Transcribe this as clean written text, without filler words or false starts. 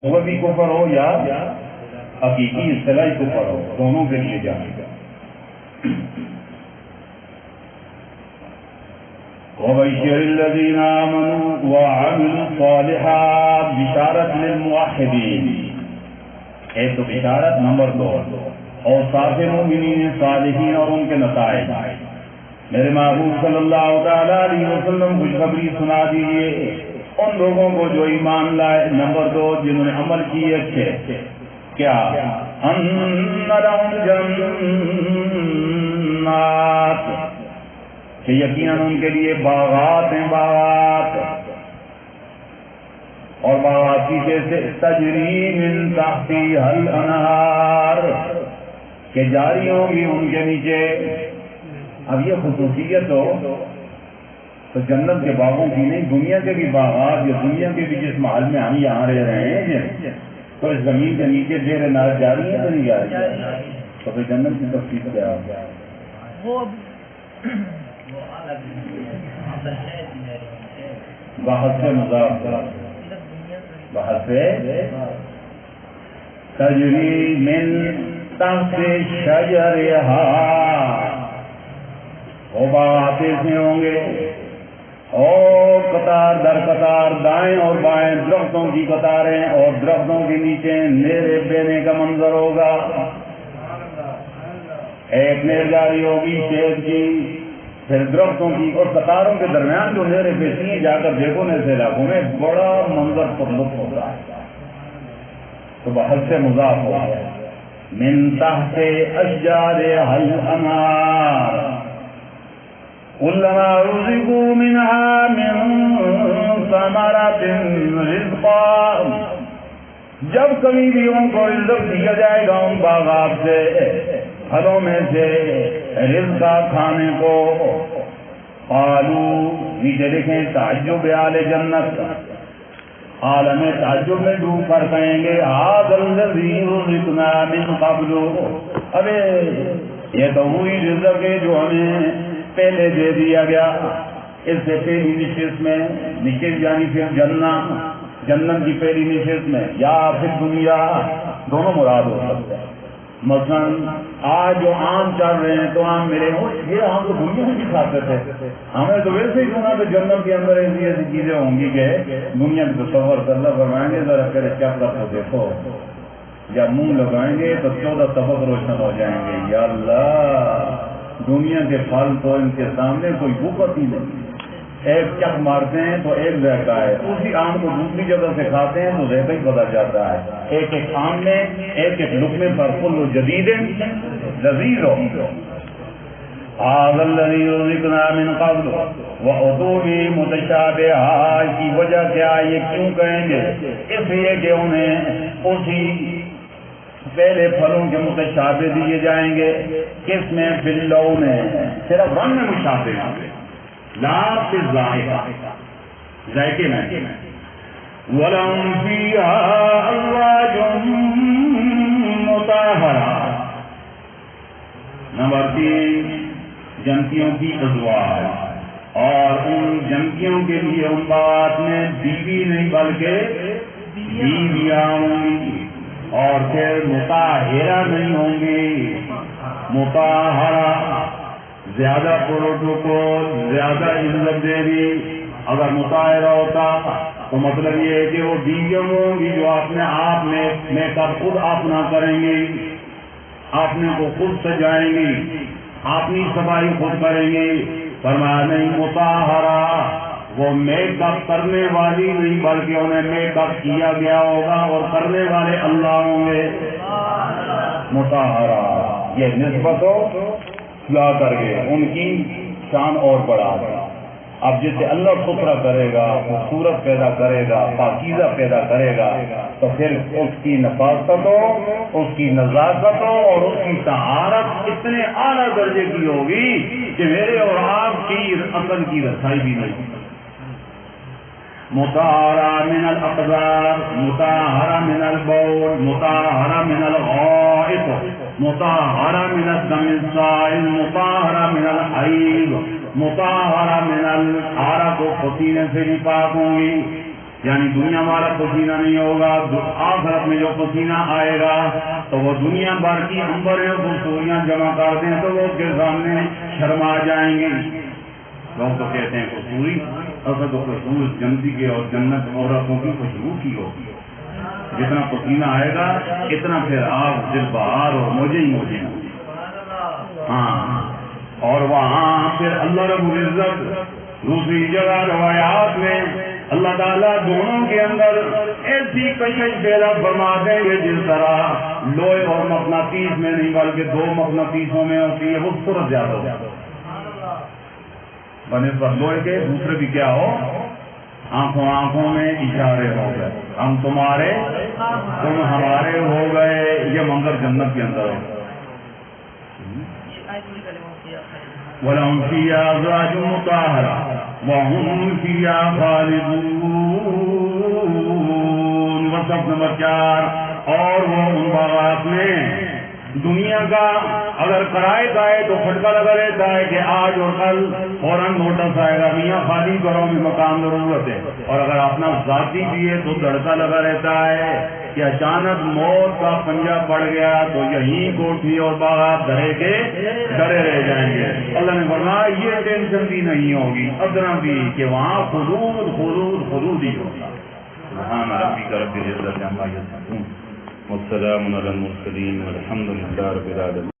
وہ بھی کفر ہو یا حقیقی اصطلاحی کفر ہو، دونوں کے لیے جائے گا۔ وَبَشِّرِ الَّذِينَ آمَنُوا وَعَمِلُوا الصَّالِحَاتِ، بشارت للموحدین۔ ایک تو بشارت، نمبر 2 اوصاف مومنین صالحین اور ان کے نتائج۔ میرے محبوب صلی اللہ تعالیٰ علیہ وسلم خوشخبری سنا دیجیے ان لوگوں کو جو ایمان لائے، نمبر 2 جنہوں نے عمل کیے اچھے۔ کیا؟ ان لہم جنات، کہ یقیناً ان کے لیے باغات ہیں، باغات، اور باغات کی جیسے تجری من تحتہا الانہار، کہ جاری ہوگی ان کے نیچے۔ اب یہ خصوصیت ہو تو جنت کے باغوں کی نہیں، دنیا کے بھی باغات، یا دنیا کے بھی جس محل میں ہم یہاں رہ رہے ہیں تو اس زمین کے نیچے زیر نار جاری ہے تو نہیں جاری؟ تو پھر جنت کی تفصیل کیا ہو؟ بحث سے مضاف، بحث سے تجری من تحت شجرہا، وہ باغات ایسے ہوں گے اور قطار در قطار، دائیں اور بائیں درختوں کی قطاریں، اور درختوں کے نیچے نیرے بینے کا منظر ہوگا۔ ایک نیر جاری ہوگی شہد کی، پھر درختوں کی، اور قطاروں کے درمیان جو نیرے بیچی ہیں، جا کر دیکھو نے ایسے علاقوں میں بڑا منظر پر لطف ہوگا۔ تو بحث سے مضاف ہو گیا، من تحت اشجارہا الانہار كلما رزقوا منها من ثمرة رزقا، جب کبھی بھی ان کو رزق دیا جائے گا ان باغات سے، پھلوں میں سے، رزقا کھانے کو، قالوا، نیچے لکھیں تعجب اہل جنت، عالم تعجب میں ڈوب کر کہیں گے ھذا الذی رزقنا من قبل، ابے یہ تو وہی رزق ہے جو ہمیں پہلے دے دیا گیا، اس سے پہلی نشست میں، نشست یعنی پھر جنت کی پہلی نشست میں، یا پھر دنیا، دونوں مراد ہو سکتے ہیں۔ مثلا آج جو آم چل رہے ہیں تو آم ملے ہوں، یہ آم تو دنیا میں بھی کھاتے تھے، ہمیں تو ویسے ہی سنا کہ جنت کے اندر ایسی ایسی چیزیں ہوں گی کہ دنیا میں تصور کر اللہ فرمائیں گے ذرا پھر چکر کو دیکھو، یا منہ لگائیں گے تو 14 طبق روشن ہو جائیں گے۔ یا اللہ، دنیا کے پھل تو ان کے سامنے کوئی بھوکت ہی نہیں، ایک چک مارتے ہیں تو ایک ذائقہ ہے، اسی آم کو دوسری جگہ سے کھاتے ہیں تو ذائقہ ہی بدل جاتا ہے، ایک ایک آم میں ایک ایک لقمے پر کل جدید لذیذ ہو۔ ھذا الذی رزقنا من قبل وأتوا به متشابہا، اس کی وجہ کیا، یہ کیوں کہیں گے، اس لیے کہ انہیں اسی پہلے پھلوں کے متشابہ دیے جائیں گے، کس میں، باللون، صرف رنگ میں مشابہ، لا فی الذائقہ، ذائقے میں۔ وَلَهُمْ فِيهَا أَزْوَاجٌ مُطَہَّرَةٌ، نمبر 3 جنتیوں کی ازواج، اور ان جنتیوں کے لیے ان باغات میں بیوی نہیں بلکہ بیویاں ہوں گی، اور پھر مطہرہ نہیں ہوں گی، مطہرہ زیادہ پروٹوکول، زیادہ عزت دے دی۔ اگر مطہرہ ہوتا تو مطلب یہ ہے کہ وہ بیویاں ہوں گی جو اپنے آپ میں میک اپ خود اپنا کریں گی، اپنے کو خود سجائیں گی، اپنی صفائی خود کریں گی۔ فرمایا نہیں، مطہرہ وہ میک اپ کرنے والی نہیں بلکہ انہیں میک اپ کیا گیا ہوگا اور کرنے والے اللہ ہوں گے۔ مطہرہ یہ نسبت ہو کیا کر گئے، ان کی شان اور بڑھا گیا۔ اب جسے اللہ ستھرا کرے گا، خوبصورت پیدا کرے گا، پاکیزہ پیدا کرے گا، تو پھر اس کی نفاست ہو، اس کی نزاکت ہو اور اس کی طہارت اتنے اعلیٰ درجے کی ہوگی کہ میرے اور آپ کی عقل کی رسائی بھی نہیں۔ مطہرہ من الاقذار، مطہرہ من البول، مطہرہ من الغائط، مطہرہ من الدم السائل، مطہرہ من الحیض، مطہرہ من العرق، پسینے سے بھی پاک ہوں گی۔ یعنی دنیا والا پسینہ نہیں ہوگا، آخرت میں جو پسینہ آئے گا تو وہ دنیا بھر کی عنبریں اور خوبصوریاں جمع کر دیں تو وہ اس کے سامنے شرما جائیں گے۔ لوگ تو کہتے ہیں خوبصوری، اصل تو خوشبو جنتی کے اور جنت عورتوں کی خوشبو کی ہوگی۔ جتنا پسینہ آئے گا اتنا پھر آپ دل بہار اور موجے ہی موجے ہوں۔ ہاں، اور وہاں پھر اللہ رب العزت دوسری جگہ روایات میں اللہ تعالیٰ دونوں کے اندر ایسی کشش پیدا فرما دیں گے جس طرح لوہے اور مقناطیس میں نہیں بلکہ دو مقناطیسوں میں ہوتی ہے وہ صورت زیادہ ہو بنے پر لوہے کے، دوسرے بھی کیا ہو، آنکھوں آنکھوں میں اشارے ہو گئے، ہم تمہارے تم ہمارے ہو گئے، یہ منظر جنت کے اندر ہے۔ وَلَهُمْ فِيهَا أَزْوَاجٌ مُطَهَّرَةٌ وَهُمْ فِيهَا خَالِدُونَ۔ وصف نمبر 4، اور وہ ان باغات میں دنیا کا اگر قرائے جائے تو پھٹکا لگا رہتا ہے کہ آج اور کل فوراً نوٹس آئے گا میاں خالی کرو میں مکان ضرورت ہے، اور اگر اپنا ذاتی بھی ہے تو دھڑکا لگا رہتا ہے کہ اچانک موت کا پنجہ پڑ گیا تو یہی کوٹھی اور باغات ڈرے رہ جائیں گے۔ اللہ نے فرمایا یہ ٹینشن بھی نہیں ہوگی، ادنا بھی، کہ وہاں خلود ہی ہوگا۔ سبحان ربک رب العزت عما یصفون والسلام علی المرسلین والحمد للہ رب العالمین۔